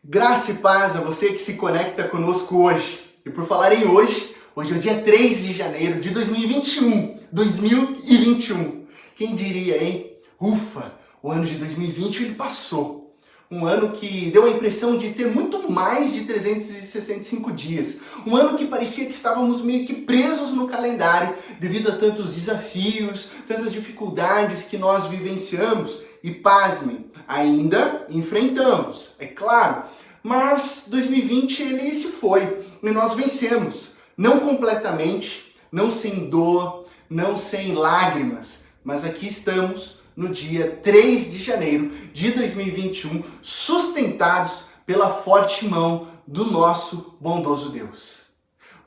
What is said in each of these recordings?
Graça e paz a você que se conecta conosco hoje. E por falar em hoje é o dia 3 de janeiro de 2021. Quem diria, hein? Ufa, o ano de 2020 ele passou. Um ano que deu a impressão de ter muito mais de 365 dias. Um ano que parecia que estávamos meio que presos no calendário devido a tantos desafios, tantas dificuldades que nós vivenciamos e, pasmem, ainda enfrentamos, é claro. Mas 2020 ele se foi e nós vencemos. Não completamente, não sem dor, não sem lágrimas, mas aqui estamos no dia 3 de janeiro de 2021, sustentados pela forte mão do nosso bondoso Deus.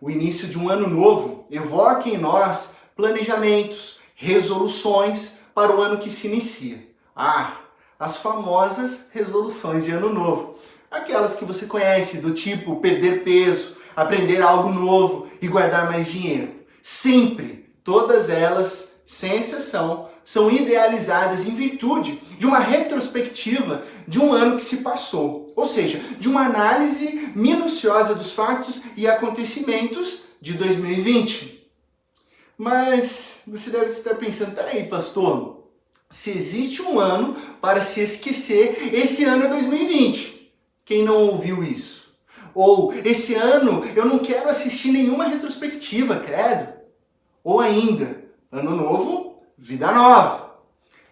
O início de um ano novo evoca em nós planejamentos, resoluções para o ano que se inicia. As famosas resoluções de ano novo. Aquelas que você conhece, do tipo perder peso, aprender algo novo e guardar mais dinheiro. Sempre, todas elas, sem exceção, são idealizadas em virtude de uma retrospectiva de um ano que se passou. Ou seja, de uma análise minuciosa dos fatos e acontecimentos de 2020. Mas você deve estar pensando, peraí, pastor, se existe um ano para se esquecer, esse ano é 2020. Quem não ouviu isso? Ou, esse ano eu não quero assistir nenhuma retrospectiva, credo. Ou ainda, ano novo, vida nova.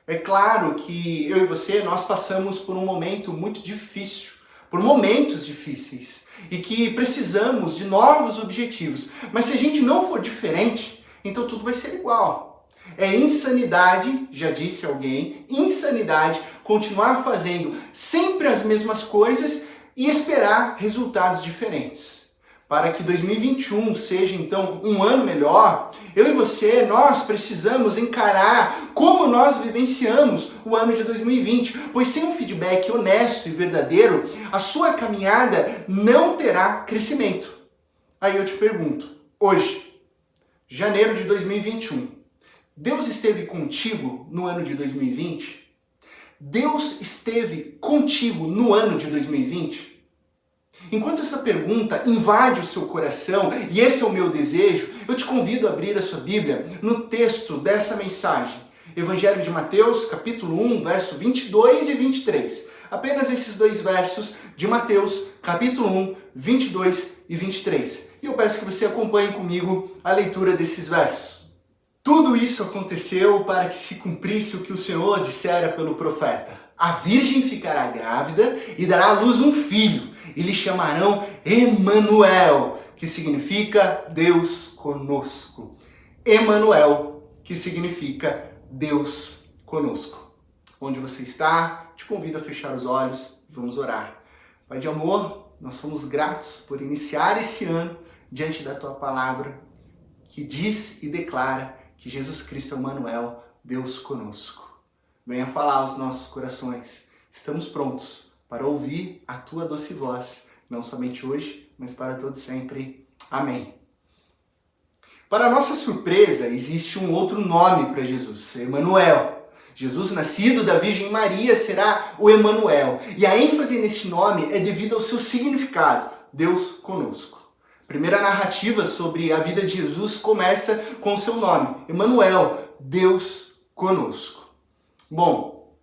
É claro que eu e você, nós passamos por um momento muito difícil, por momentos difíceis, e que precisamos de novos objetivos. Mas se a gente não for diferente, então tudo vai ser igual. É insanidade, já disse alguém, insanidade continuar fazendo sempre as mesmas coisas e esperar resultados diferentes. Para que 2021 seja então um ano melhor, eu e você, nós precisamos encarar como nós vivenciamos o ano de 2020, pois sem um feedback honesto e verdadeiro, a sua caminhada não terá crescimento. Aí eu te pergunto, hoje, janeiro de 2021, Deus esteve contigo no ano de 2020? Deus esteve contigo no ano de 2020? Enquanto essa pergunta invade o seu coração, e esse é o meu desejo, eu te convido a abrir a sua Bíblia no texto dessa mensagem. Evangelho de Mateus, capítulo 1, verso 22 e 23. Apenas esses dois versos de Mateus, capítulo 1, 22 e 23. E eu peço que você acompanhe comigo a leitura desses versos. Tudo isso aconteceu para que se cumprisse o que o Senhor dissera pelo profeta. A virgem ficará grávida e dará à luz um filho, e lhe chamarão Emanuel, que significa Deus conosco. Emanuel, que significa Deus conosco. Onde você está, te convido a fechar os olhos e vamos orar. Pai de amor, nós somos gratos por iniciar esse ano diante da Tua palavra, que diz e declara que Jesus Cristo é o Emanuel, Deus conosco. Venha falar aos nossos corações. Estamos prontos para ouvir a Tua doce voz, não somente hoje, mas para todo sempre. Amém. Para nossa surpresa, existe um outro nome para Jesus, Emanuel. Jesus, nascido da Virgem Maria, será o Emanuel. E a ênfase neste nome é devido ao seu significado, Deus conosco. A primeira narrativa sobre a vida de Jesus começa com o seu nome, Emanuel, Deus conosco. Bom,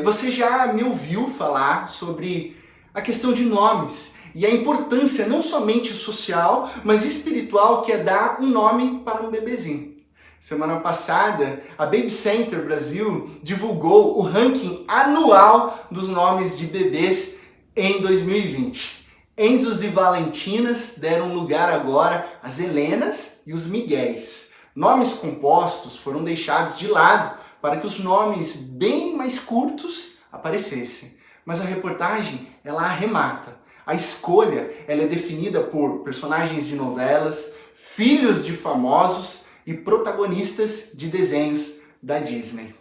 você já me ouviu falar sobre a questão de nomes e a importância não somente social, mas espiritual que é dar um nome para um bebezinho. Semana passada, a Baby Center Brasil divulgou o ranking anual dos nomes de bebês em 2020. Enzos e Valentinas deram lugar agora às Helenas e os Miguéis. Nomes compostos foram deixados de lado para que os nomes bem mais curtos aparecessem. Mas a reportagem, ela arremata. A escolha, ela é definida por personagens de novelas, filhos de famosos e protagonistas de desenhos da Disney.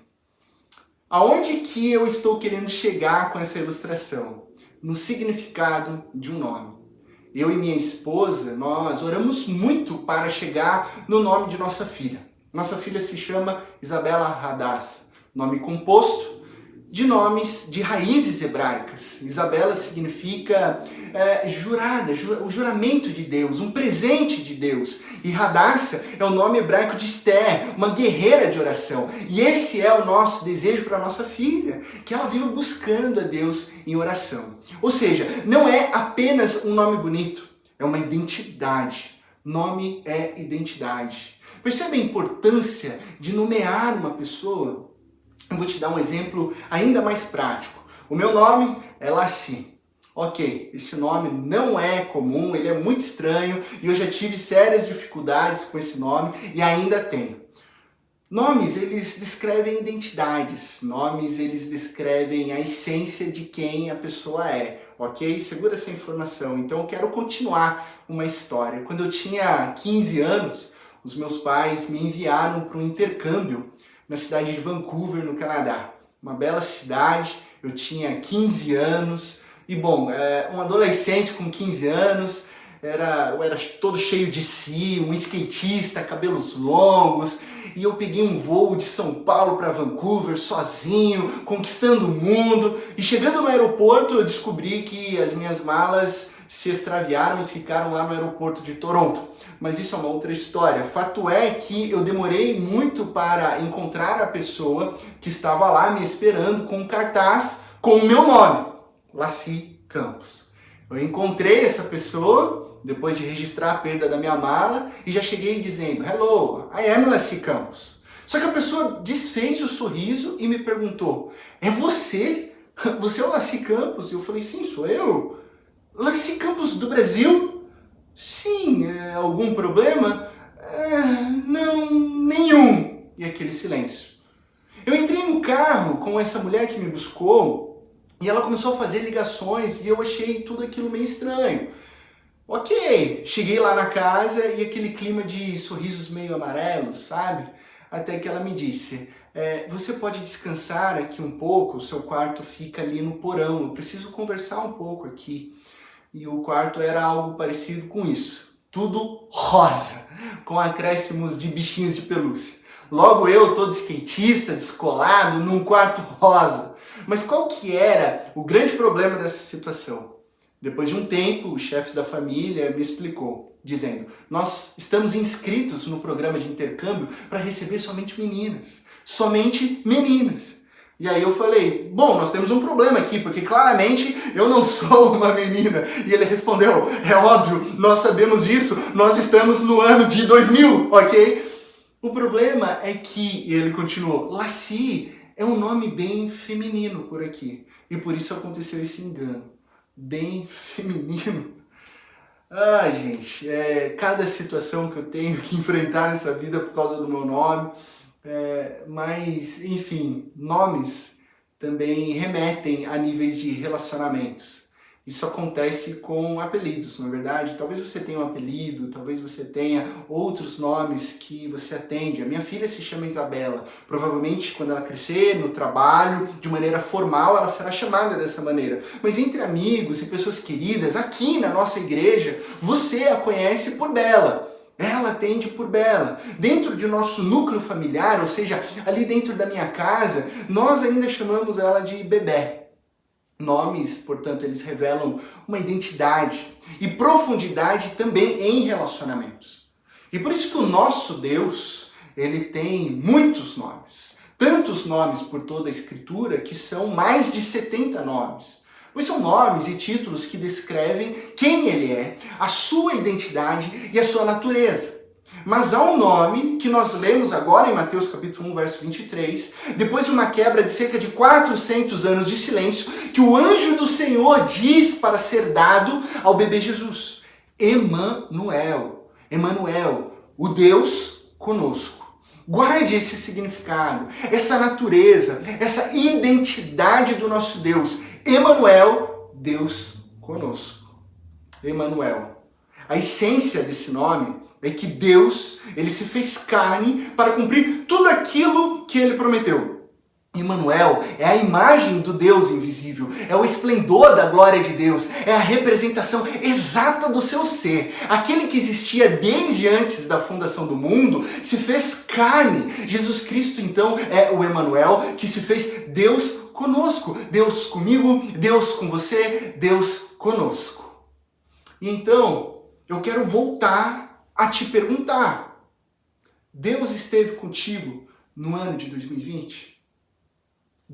Aonde que eu estou querendo chegar com essa ilustração? No significado de um nome. Eu e minha esposa, nós oramos muito para chegar no nome de nossa filha. Nossa filha se chama Isabela Radassa, nome composto de nomes de raízes hebraicas. Isabela significa jurada, o juramento de Deus, um presente de Deus. E Hadassah é o nome hebraico de Esther, uma guerreira de oração. E esse é o nosso desejo para a nossa filha, que ela viva buscando a Deus em oração. Ou seja, não é apenas um nome bonito, é uma identidade. Nome é identidade. Percebe a importância de nomear uma pessoa? Eu vou te dar um exemplo ainda mais prático. O meu nome é Laci. Ok, esse nome não é comum, ele é muito estranho e eu já tive sérias dificuldades com esse nome e ainda tenho. Nomes, eles descrevem identidades. Nomes, eles descrevem a essência de quem a pessoa é. Ok? Segura essa informação. Então eu quero continuar uma história. Quando eu tinha 15 anos, os meus pais me enviaram para um intercâmbio na cidade de Vancouver, no Canadá. Uma bela cidade, eu tinha 15 anos, e bom, um adolescente com 15 anos, eu era todo cheio de si, um skatista, cabelos longos, e eu peguei um voo de São Paulo para Vancouver, sozinho, conquistando o mundo, e chegando no aeroporto eu descobri que as minhas malas se extraviaram e ficaram lá no aeroporto de Toronto. Mas isso é uma outra história. Fato é que eu demorei muito para encontrar a pessoa que estava lá me esperando com um cartaz com o meu nome, Laci Campos. Eu encontrei essa pessoa depois de registrar a perda da minha mala e já cheguei dizendo: "Hello, I am Laci Campos". Só que a pessoa desfez o sorriso e me perguntou: "É você? Você é o Laci Campos?" E eu falei: "Sim, sou eu. Laci Campos do Brasil?" "Sim, algum problema?" "Não, nenhum." E aquele silêncio. Eu entrei no carro com essa mulher que me buscou e ela começou a fazer ligações e eu achei tudo aquilo meio estranho. Ok, cheguei lá na casa e aquele clima de sorrisos meio amarelos, sabe? Até que ela me disse: "Você pode descansar aqui um pouco, o seu quarto fica ali no porão, eu preciso conversar um pouco aqui." E o quarto era algo parecido com isso. Tudo rosa, com acréscimos de bichinhos de pelúcia. Logo eu, todo skatista, descolado, num quarto rosa. Mas qual que era o grande problema dessa situação? Depois de um tempo, o chefe da família me explicou, dizendo: "Nós estamos inscritos no programa de intercâmbio para receber somente meninas. Somente meninas." E aí eu falei: "Bom, nós temos um problema aqui, porque claramente eu não sou uma menina." E ele respondeu: "É óbvio, nós sabemos disso, nós estamos no ano de 2000, ok?" O problema é que, e ele continuou, Laci é um nome bem feminino por aqui. E por isso aconteceu esse engano. Bem feminino. Ah, gente, cada situação que eu tenho que enfrentar nessa vida por causa do meu nome. Mas, enfim, nomes também remetem a níveis de relacionamentos. Isso acontece com apelidos, não é verdade? Talvez você tenha um apelido, talvez você tenha outros nomes que você atende. A minha filha se chama Isabela. Provavelmente, quando ela crescer no trabalho, de maneira formal, ela será chamada dessa maneira. Mas entre amigos e pessoas queridas, aqui na nossa igreja, você a conhece por Bela. Ela atende por Bela. Dentro de nosso núcleo familiar, ou seja, ali dentro da minha casa, nós ainda chamamos ela de Bebé. Nomes, portanto, eles revelam uma identidade e profundidade também em relacionamentos. E por isso que o nosso Deus, ele tem muitos nomes. Tantos nomes por toda a Escritura que são mais de 70 nomes. Pois são nomes e títulos que descrevem quem ele é, a sua identidade e a sua natureza. Mas há um nome que nós lemos agora em Mateus capítulo 1, verso 23, depois de uma quebra de cerca de 400 anos de silêncio, que o anjo do Senhor diz para ser dado ao bebê Jesus: Emanuel. Emanuel, o Deus conosco. Guarde esse significado, essa natureza, essa identidade do nosso Deus. Emanuel, Deus conosco. Emanuel. A essência desse nome é que Deus, ele se fez carne para cumprir tudo aquilo que ele prometeu. Emanuel é a imagem do Deus invisível, é o esplendor da glória de Deus, é a representação exata do seu ser. Aquele que existia desde antes da fundação do mundo se fez carne. Jesus Cristo, então, é o Emanuel que se fez Deus conosco. Deus comigo, Deus com você, Deus conosco. E então, eu quero voltar a te perguntar: Deus esteve contigo no ano de 2020?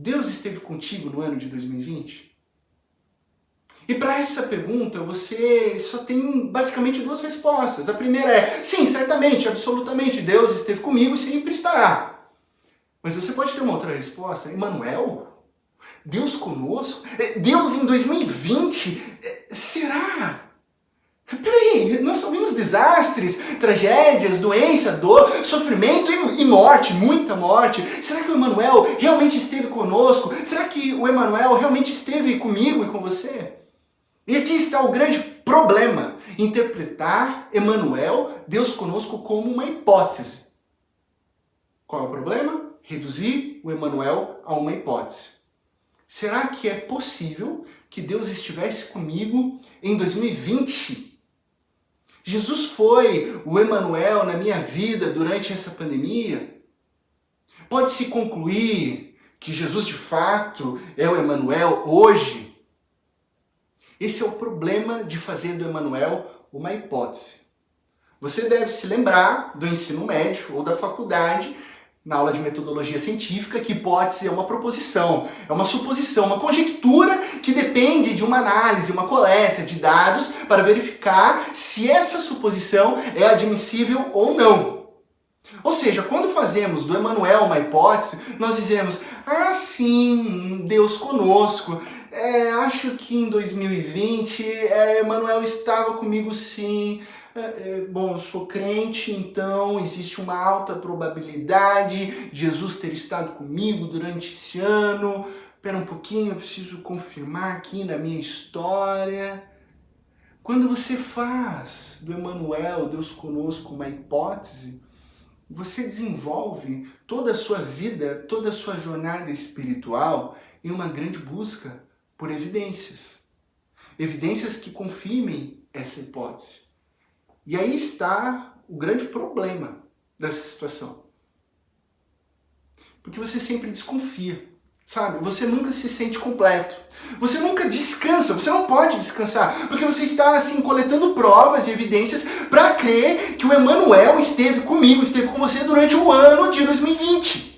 Deus esteve contigo no ano de 2020? E para essa pergunta, você só tem basicamente duas respostas. A primeira é: sim, certamente, absolutamente, Deus esteve comigo e sempre estará. Mas você pode ter uma outra resposta: Emanuel? Deus conosco? Deus em 2020? Será? Peraí, nós só vimos desastres, tragédias, doença, dor, sofrimento e morte, muita morte. Será que o Emanuel realmente esteve conosco? Será que o Emanuel realmente esteve comigo e com você? E aqui está o grande problema: interpretar Emanuel, Deus conosco, como uma hipótese. Qual é o problema? Reduzir o Emanuel a uma hipótese. Será que é possível que Deus estivesse comigo em 2020? Jesus foi o Emanuel na minha vida durante essa pandemia? Pode-se concluir que Jesus de fato é o Emanuel hoje? Esse é o problema de fazer do Emanuel uma hipótese. Você deve se lembrar do ensino médio ou da faculdade, na aula de metodologia científica, que hipótese é uma proposição, é uma suposição, uma conjectura que depende de uma análise, uma coleta de dados para verificar se essa suposição é admissível ou não. Ou seja, quando fazemos do Emanuel uma hipótese, nós dizemos: ah, sim, Deus conosco. Acho que em 2020 Emanuel estava comigo sim. Bom, eu sou crente, então existe uma alta probabilidade de Jesus ter estado comigo durante esse ano. Espera um pouquinho, eu preciso confirmar aqui na minha história. Quando você faz do Emanuel, Deus conosco, uma hipótese, você desenvolve toda a sua vida, toda a sua jornada espiritual em uma grande busca por evidências. Evidências que confirmem essa hipótese. E aí está o grande problema dessa situação. Porque você sempre desconfia, sabe? Você nunca se sente completo. Você nunca descansa, você não pode descansar. Porque você está, assim, coletando provas e evidências para crer que o Emanuel esteve comigo, esteve com você durante o ano de 2020.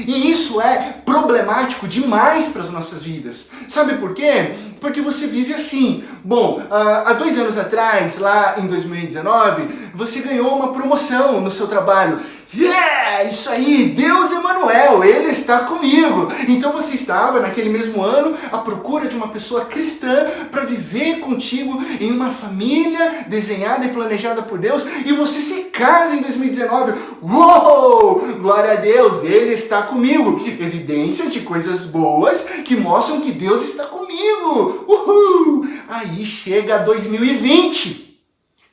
E isso é problemático demais para as nossas vidas. Sabe por quê? Porque você vive assim. Bom, há 2 anos atrás, lá em 2019, você ganhou uma promoção no seu trabalho. Yeah! Isso aí, Deus Emanuel, Ele está comigo. Então você estava, naquele mesmo ano, à procura de uma pessoa cristã para viver contigo em uma família desenhada e planejada por Deus, e você se casa em 2019. Uou! Glória a Deus, Ele está comigo. Evidências de coisas boas que mostram que Deus está comigo. Uhul! Aí chega 2020,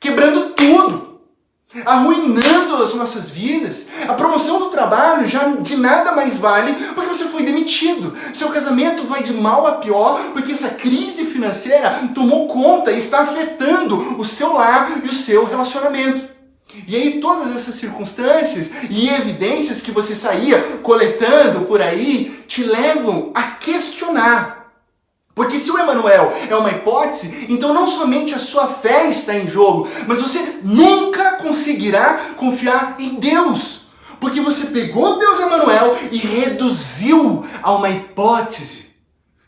quebrando tudo. Arruinando as nossas vidas. A promoção do trabalho já de nada mais vale porque você foi demitido. Seu casamento vai de mal a pior porque essa crise financeira tomou conta e está afetando o seu lar e o seu relacionamento. E aí todas essas circunstâncias e evidências que você saía coletando por aí te levam a questionar. Porque se o Emanuel é uma hipótese, então não somente a sua fé está em jogo, mas você nunca conseguirá confiar em Deus. Porque você pegou Deus Emanuel e reduziu a uma hipótese.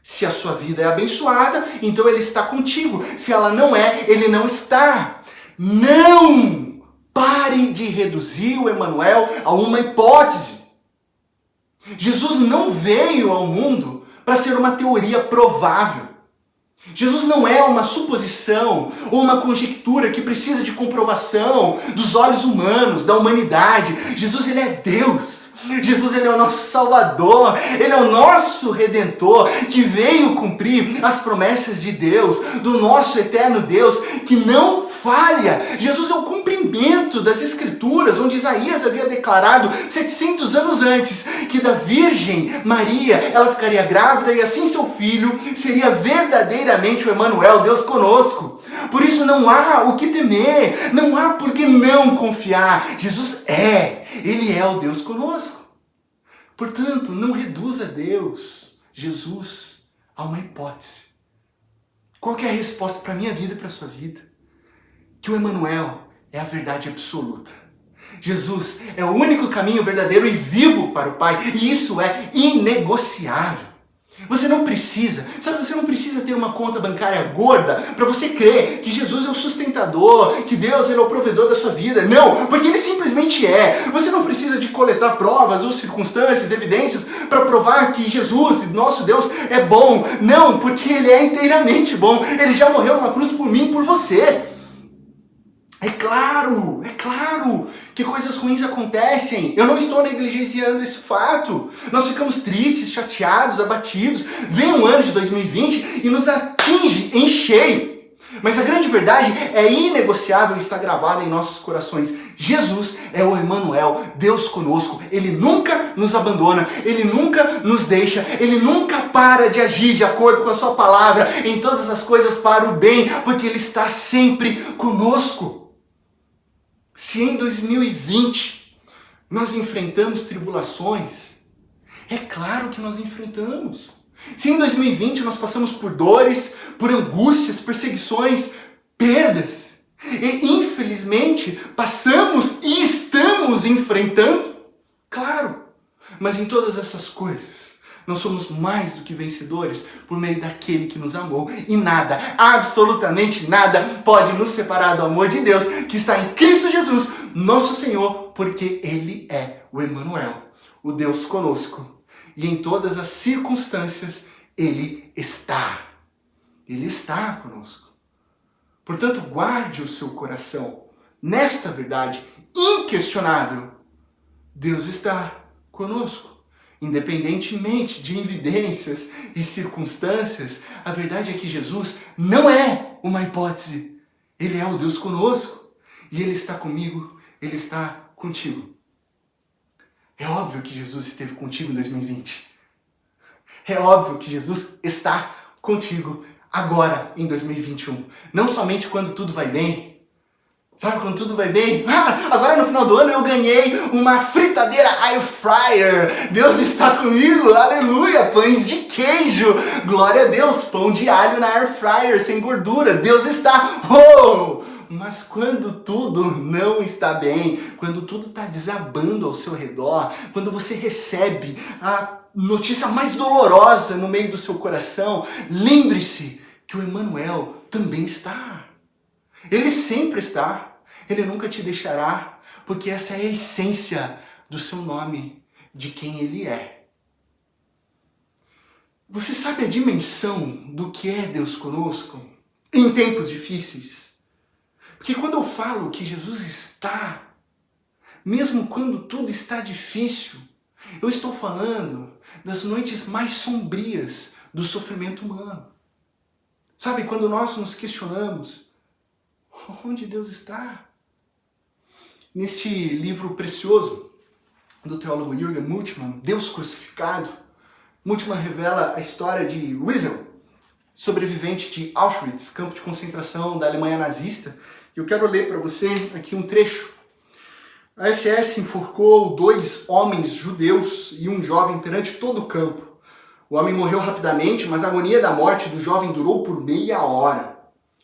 Se a sua vida é abençoada, então Ele está contigo. Se ela não é, Ele não está. Não pare de reduzir o Emanuel a uma hipótese. Jesus não veio ao mundo para ser uma teoria provável. Jesus não é uma suposição ou uma conjectura que precisa de comprovação dos olhos humanos, da humanidade. Jesus, Ele é Deus. Jesus, Ele é o nosso Salvador. Ele é o nosso Redentor, que veio cumprir as promessas de Deus, do nosso eterno Deus, que não falha. Jesus é o cumprimento cumprimento das Escrituras, onde Isaías havia declarado 700 anos antes que da Virgem Maria ela ficaria grávida e assim seu filho seria verdadeiramente o Emanuel, Deus conosco. Por isso não há o que temer, não há por que não confiar. Jesus Ele é o Deus conosco. Portanto, não reduza Deus, Jesus, a uma hipótese. Qual que é a resposta para a minha vida e para a sua vida? Que o Emanuel é a verdade absoluta. Jesus é o único caminho verdadeiro e vivo para o Pai, e isso é inegociável. Você não precisa ter uma conta bancária gorda para você crer que Jesus é o sustentador, que Deus é o provedor da sua vida. Não, porque Ele simplesmente é. Você não precisa de coletar provas ou circunstâncias, evidências para provar que Jesus, nosso Deus, é bom. Não, porque Ele é inteiramente bom. Ele já morreu na cruz por mim e por você. É claro que coisas ruins acontecem. Eu não estou negligenciando esse fato. Nós ficamos tristes, chateados, abatidos. Vem um ano de 2020 e nos atinge em cheio. Mas a grande verdade é inegociável e está gravada em nossos corações. Jesus é o Emanuel, Deus conosco. Ele nunca nos abandona, Ele nunca nos deixa, Ele nunca para de agir de acordo com a sua palavra em todas as coisas para o bem, porque Ele está sempre conosco. Se em 2020 nós enfrentamos tribulações, é claro que nós enfrentamos. Se em 2020 nós passamos por dores, por angústias, perseguições, perdas, e infelizmente passamos e estamos enfrentando, claro, mas em todas essas coisas, nós somos mais do que vencedores por meio daquele que nos amou. E nada, absolutamente nada, pode nos separar do amor de Deus que está em Cristo Jesus, nosso Senhor, porque Ele é o Emanuel, o Deus conosco. E em todas as circunstâncias, Ele está. Ele está conosco. Portanto, guarde o seu coração nesta verdade inquestionável. Deus está conosco. Independentemente de evidências e circunstâncias, a verdade é que Jesus não é uma hipótese. Ele é o Deus conosco. E Ele está comigo, Ele está contigo. É óbvio que Jesus esteve contigo em 2020. É óbvio que Jesus está contigo agora em 2021. Não somente quando tudo vai bem. Sabe quando tudo vai bem? Agora no final do ano eu ganhei uma fritadeira air fryer. Deus está comigo, aleluia. Pães de queijo, glória a Deus. Pão de alho na air fryer, sem gordura. Deus está, Mas quando tudo não está bem, quando tudo está desabando ao seu redor, quando você recebe a notícia mais dolorosa no meio do seu coração, lembre-se que o Emanuel também está. Ele sempre está. Ele nunca te deixará, porque essa é a essência do seu nome, de quem Ele é. Você sabe a dimensão do que é Deus conosco em tempos difíceis? Porque quando eu falo que Jesus está, mesmo quando tudo está difícil, eu estou falando das noites mais sombrias do sofrimento humano. Sabe, quando nós nos questionamos, onde Deus está? Neste livro precioso do teólogo Jürgen Moltmann, Deus Crucificado, Moltmann revela a história de Wiesel, sobrevivente de Auschwitz, campo de concentração da Alemanha nazista. Eu quero ler para você aqui um trecho. A SS enforcou 2 homens judeus e um jovem perante todo o campo. O homem morreu rapidamente, mas a agonia da morte do jovem durou por meia hora.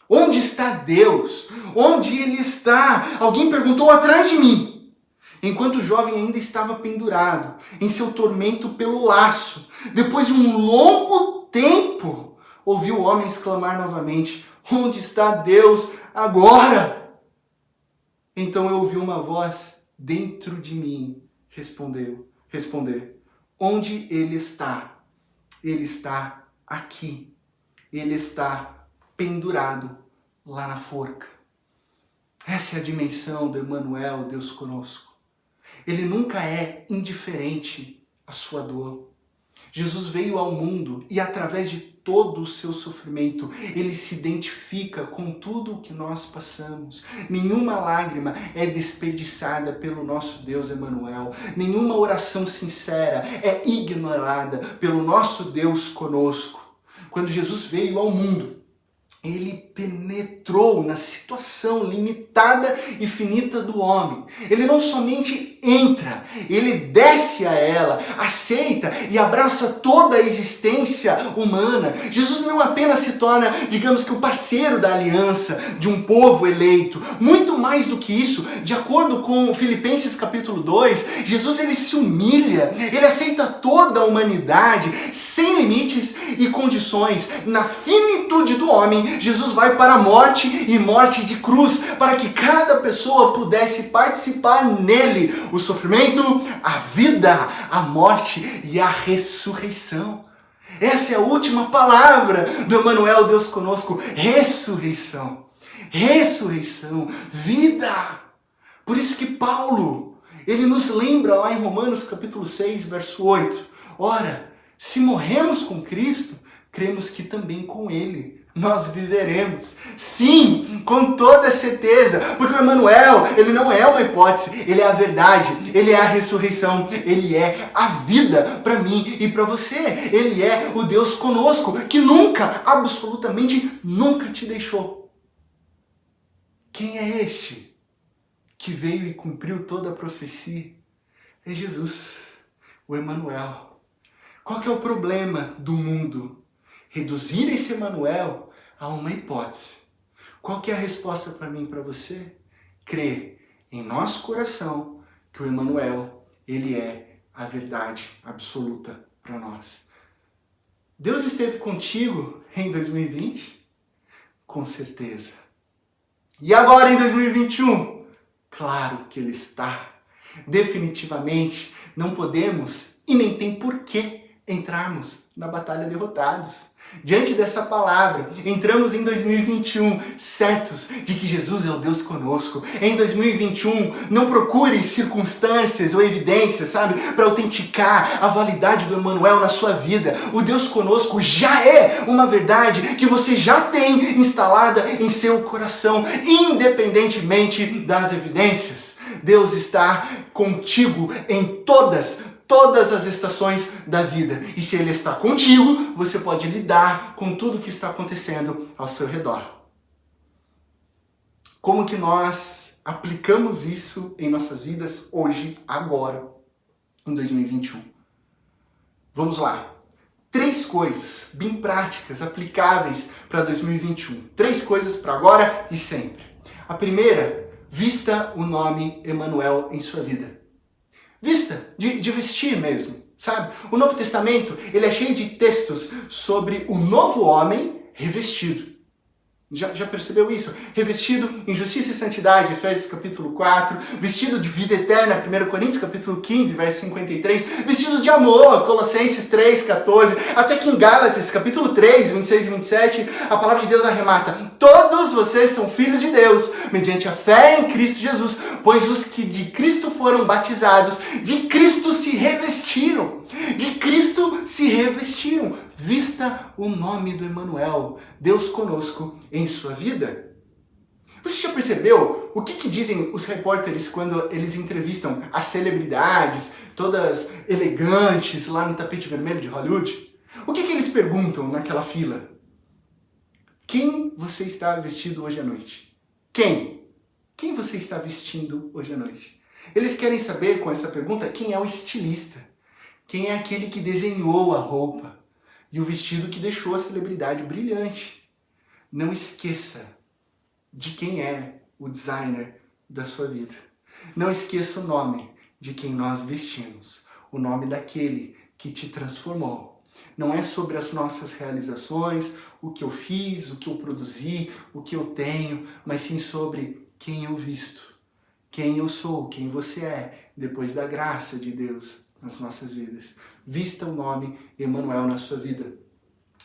Onde está Deus? Onde Ele está? Alguém perguntou atrás de mim. Enquanto o jovem ainda estava pendurado, em seu tormento pelo laço, depois de um longo tempo, ouviu o homem exclamar novamente, onde está Deus agora? Então eu ouvi uma voz dentro de mim responder, onde Ele está? Ele está aqui. Ele está pendurado lá na forca. Essa é a dimensão do Emanuel, Deus conosco. Ele nunca é indiferente à sua dor. Jesus veio ao mundo e através de todo o seu sofrimento. Ele se identifica com tudo o que nós passamos. Nenhuma lágrima é desperdiçada pelo nosso Deus Emanuel. Nenhuma oração sincera é ignorada pelo nosso Deus conosco. Quando Jesus veio ao mundo, ele penetrou na situação limitada e finita do homem. Ele não somente entra, ele desce a ela, aceita e abraça toda a existência humana. Jesus não apenas se torna, digamos que, o parceiro da aliança de um povo eleito. Muito mais do que isso, de acordo com Filipenses capítulo 2, Jesus ele se humilha, ele aceita toda a humanidade, sem limites e condições. Na finitude do homem, Jesus vai para a morte e morte de cruz, para que cada pessoa pudesse participar nele o sofrimento, a vida, a morte e a ressurreição. Essa é a última palavra do Emanuel, Deus conosco, ressurreição. Ressurreição, vida. Por isso que Paulo, ele nos lembra lá em Romanos capítulo 6, verso 8. Ora, se morremos com Cristo, cremos que também com ele nós viveremos. Sim, com toda certeza, porque o Emanuel, ele não é uma hipótese, ele é a verdade, ele é a ressurreição, ele é a vida para mim e para você. Ele é o Deus conosco, que nunca, absolutamente nunca te deixou. Quem é este que veio e cumpriu toda a profecia? É Jesus, o Emanuel. Qual que é o problema do mundo? Reduzir esse Emanuel a uma hipótese. Qual que é a resposta para mim e para você? Crer em nosso coração que o Emanuel, ele é a verdade absoluta para nós. Deus esteve contigo em 2020? Com certeza. E agora em 2021? Claro que ele está. Definitivamente não podemos e nem tem porquê entrarmos na batalha derrotados. Diante dessa palavra, entramos em 2021 certos de que Jesus é o Deus conosco. Em 2021, não procure circunstâncias ou evidências, para autenticar a validade do Emanuel na sua vida. O Deus conosco já é uma verdade que você já tem instalada em seu coração, independentemente das evidências. Deus está contigo em todas as estações da vida. E se ele está contigo, você pode lidar com tudo que está acontecendo ao seu redor. Como que nós aplicamos isso em nossas vidas hoje, agora, em 2021? Vamos lá. 3 coisas bem práticas, aplicáveis para 2021. 3 coisas para agora e sempre. A primeira, vista o nome Emanuel em sua vida. Vista, de vestir mesmo, O Novo Testamento, ele é cheio de textos sobre o novo homem revestido. Já percebeu isso? Revestido em justiça e santidade, Efésios capítulo 4, vestido de vida eterna, 1 Coríntios capítulo 15, verso 53, vestido de amor, Colossenses 3, 14, até que em Gálatas capítulo 3, 26 e 27, a palavra de Deus arremata: todos vocês são filhos de Deus, mediante a fé em Cristo Jesus, pois os que de Cristo foram batizados, de Cristo se revestiram. De Cristo se revestiram. Vista o nome do Emanuel, Deus conosco, em sua vida. Você já percebeu o que dizem os repórteres quando eles entrevistam as celebridades, todas elegantes, lá no tapete vermelho de Hollywood? O que eles perguntam naquela fila? Quem você está vestido hoje à noite? Quem? Quem você está vestindo hoje à noite? Eles querem saber, com essa pergunta, quem é o estilista. Quem é aquele que desenhou a roupa e o vestido que deixou a celebridade brilhante. Não esqueça de quem é o designer da sua vida. Não esqueça o nome de quem nós vestimos. O nome daquele que te transformou. Não é sobre as nossas realizações, o que eu fiz, o que eu produzi, o que eu tenho, mas sim sobre quem eu visto, quem eu sou, quem você é, depois da graça de Deus nas nossas vidas. Vista o nome Emanuel na sua vida.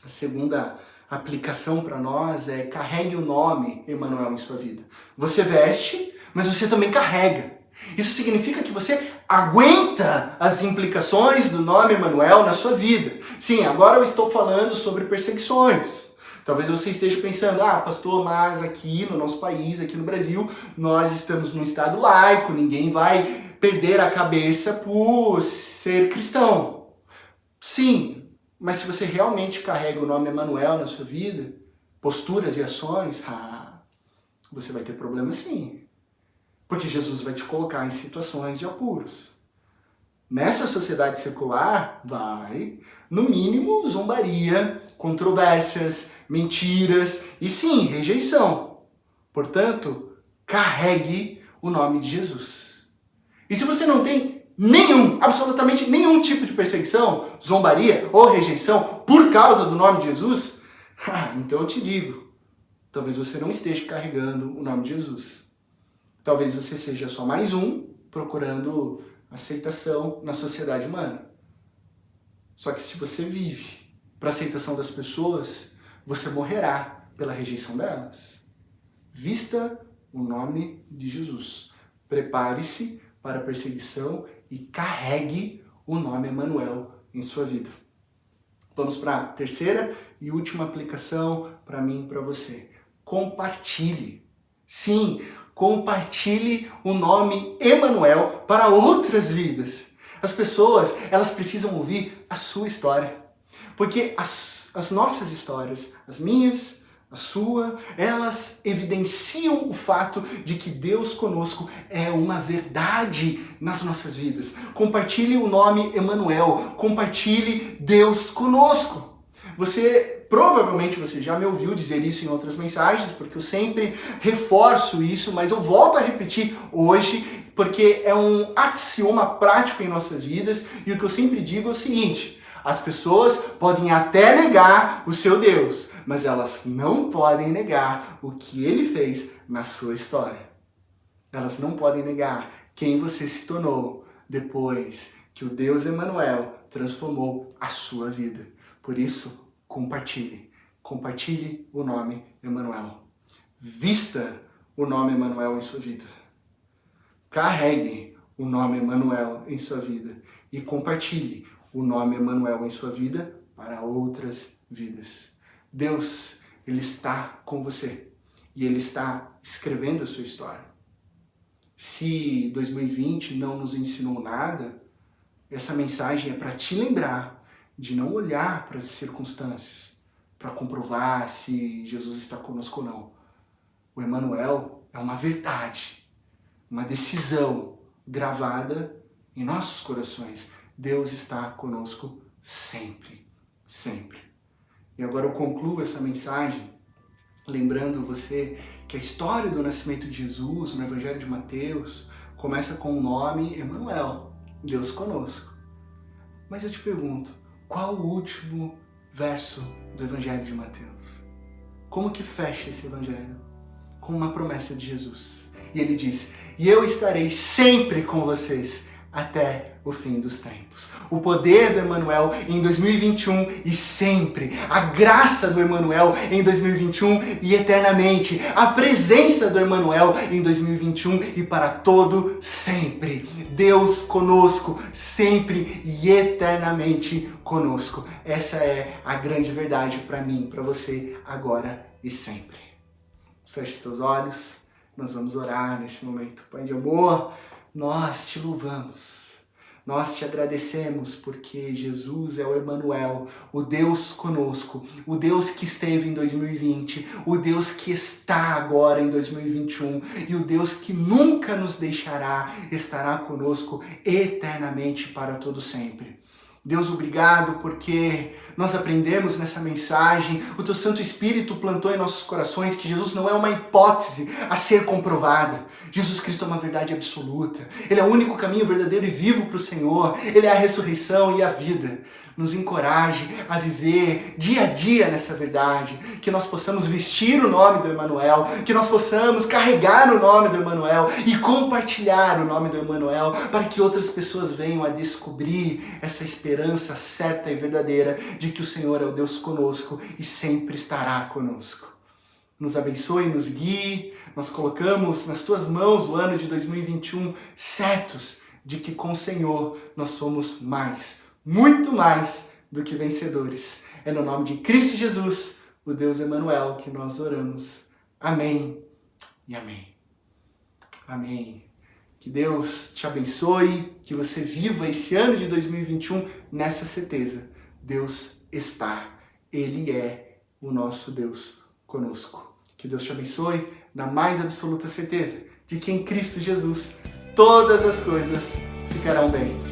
A segunda aplicação para nós é: carregue o nome Emanuel em sua vida. Você veste, mas você também carrega. Isso significa que você aguenta as implicações do nome Emanuel na sua vida. Sim, agora eu estou falando sobre perseguições. Talvez você esteja pensando, pastor, mas aqui no nosso país, aqui no Brasil, nós estamos num estado laico, ninguém vai perder a cabeça por ser cristão. Sim, mas se você realmente carrega o nome Emanuel na sua vida, posturas e ações, você vai ter problema sim. Porque Jesus vai te colocar em situações de apuros. Nessa sociedade secular, vai, no mínimo, zombaria, controvérsias, mentiras e sim, rejeição. Portanto, carregue o nome de Jesus. E se você não tem absolutamente nenhum tipo de perseguição, zombaria ou rejeição por causa do nome de Jesus, então eu te digo, talvez você não esteja carregando o nome de Jesus. Talvez você seja só mais um procurando aceitação na sociedade humana. Só que se você vive para a aceitação das pessoas, você morrerá pela rejeição delas. Vista o nome de Jesus. Prepare-se para a perseguição e carregue o nome Emanuel em sua vida. Vamos para a terceira e última aplicação para mim e para você. Compartilhe. Sim, compartilhe o nome Emanuel para outras vidas. As pessoas, elas precisam ouvir a sua história. Porque as nossas histórias, as minhas, a sua, elas evidenciam o fato de que Deus conosco é uma verdade nas nossas vidas. Compartilhe o nome Emanuel, compartilhe Deus conosco. Provavelmente você já me ouviu dizer isso em outras mensagens, porque eu sempre reforço isso, mas eu volto a repetir hoje, porque é um axioma prático em nossas vidas, e o que eu sempre digo é o seguinte: as pessoas podem até negar o seu Deus, mas elas não podem negar o que ele fez na sua história. Elas não podem negar quem você se tornou depois que o Deus Emanuel transformou a sua vida. Por isso, compartilhe o nome Emanuel. Vista o nome Emanuel em sua vida. Carregue o nome Emanuel em sua vida e compartilhe o nome Emanuel em sua vida para outras vidas. Deus, Ele está com você e Ele está escrevendo a sua história. Se 2020 não nos ensinou nada, essa mensagem é para te lembrar de não olhar para as circunstâncias para comprovar se Jesus está conosco ou não. O Emanuel é uma verdade, uma decisão gravada em nossos corações. Deus está conosco sempre, sempre. E agora eu concluo essa mensagem lembrando você que a história do nascimento de Jesus no Evangelho de Mateus começa com o nome Emanuel, Deus conosco. Mas eu te pergunto, qual o último verso do Evangelho de Mateus? Como que fecha esse Evangelho? Com uma promessa de Jesus. E ele diz: e eu estarei sempre com vocês até o fim dos tempos. O poder do Emanuel em 2021 e sempre. A graça do Emanuel em 2021 e eternamente. A presença do Emanuel em 2021 e para todo sempre. Deus conosco, sempre e eternamente conosco. Essa é a grande verdade para mim, para você, agora e sempre. Feche seus olhos, nós vamos orar nesse momento. Pai de amor, nós te louvamos. Nós te agradecemos porque Jesus é o Emanuel, o Deus conosco, o Deus que esteve em 2020, o Deus que está agora em 2021 e o Deus que nunca nos deixará, estará conosco eternamente para todo sempre. Deus, obrigado porque nós aprendemos nessa mensagem, o Teu Santo Espírito plantou em nossos corações que Jesus não é uma hipótese a ser comprovada. Jesus Cristo é uma verdade absoluta. Ele é o único caminho verdadeiro e vivo para o Senhor. Ele é a ressurreição e a vida. Nos encoraje a viver dia a dia nessa verdade, que nós possamos vestir o nome do Emanuel, que nós possamos carregar o nome do Emanuel e compartilhar o nome do Emanuel para que outras pessoas venham a descobrir essa esperança certa e verdadeira de que o Senhor é o Deus conosco e sempre estará conosco. nos abençoe, nos guie. Nós colocamos nas tuas mãos o ano de 2021 certos de que com o Senhor nós somos mais, muito mais do que vencedores. É no nome de Cristo Jesus, o Deus Emanuel, que nós oramos. Amém e amém. Amém. Que Deus te abençoe, que você viva esse ano de 2021 nessa certeza. Deus está. Ele é o nosso Deus conosco. Que Deus te abençoe na mais absoluta certeza de que em Cristo Jesus todas as coisas ficarão bem.